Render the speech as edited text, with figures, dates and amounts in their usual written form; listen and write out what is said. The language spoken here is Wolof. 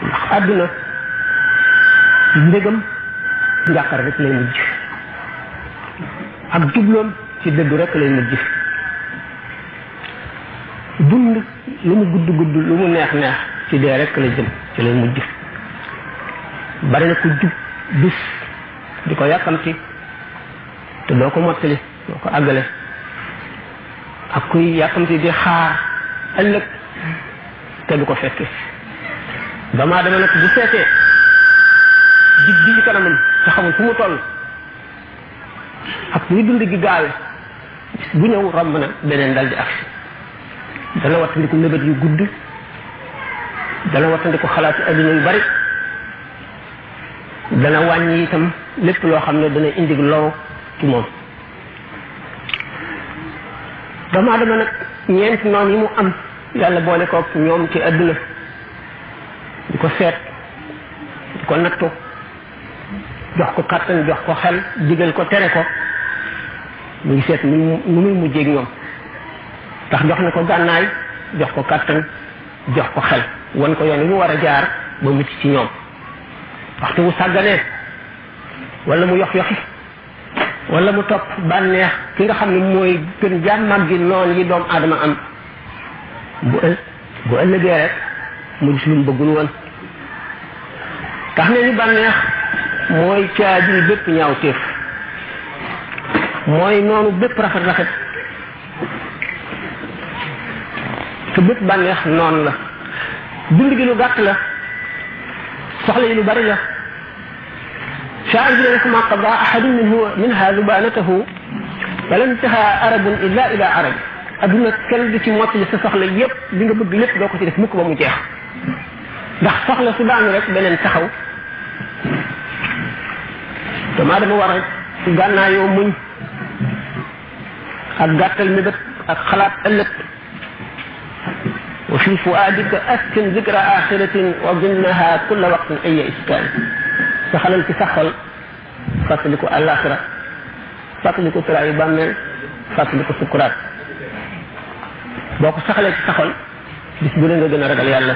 ndax àdduna ndégam njàqar rek lay mujj ak jubloom ci dëddu rek lay mujj dund lu mu gudd gudd lu mu neex neex ci dee rek la jëm ci lay mujj bari na ku jub bis di ko yàkkamti te doo ko mottali doo ko àggale ak kuy yàkkamti di xaar ëllëg te du ko fekke damaa dama nag bu seetee jib bi ci kanamam te xamul fu mu toll ak muy dund gi gaawe bu ñëw romb na beneen dal di agsi dana wattandiku mébét yu gudd dana wattandiku xalaati adduna yu bari dana wàññi itam lépp loo xam ne dana indi loru ci moom dama dama nag ñeenti noon yi mu am yàlla boole ko ñoom ci adduna di ko seet di ko nattu jox ko kàttan jox ko xel digal ko tere ko mu ngi seet nu muy mujjeeg ñoom ndax jox na ko gànnaay jox ko kàttan jox ko xel wan ko yoon wi mu war a jaar ba mucc ci ñoom waxtu mu sàgganee wala mu yox yoxi wala mu topp bànneex ki nga xam ne mooy gën jàmmag gi noon yi doomu aadama am bu ëllëgee rek mu gis lu mu bëggul woon tax ne ni bànneex mooy caaji bépp ñaaw téef mooy noonu bépp rafet rafet te bépp bànneex noonu la dund gi lu gàtt la soxla yi lu bari la shaa'ir bi ne ma qada ahadun minha zubanatahu wala intaha arabun illa ila arab adduna kenn du ci mottali sa soxla yépp li nga bëgg lépp doo ko ci def mukk ba mu jeex ndax soxla su daanu rek beneen taxaw dama dama war a gànnaayoo muñ ak gàttal mébét ak xalaat ëllëg wa fi fuadika askin zikra axiratin wa dimnaha kulla waqtin aya iskaan saxalal ci saxal fàttaliku àllaaxira fàttaliku tiraayu bàmmeel fàttaliku sukkuraat boo ko saxalee ci saxal bis bu ne nga gën a ragal yàlla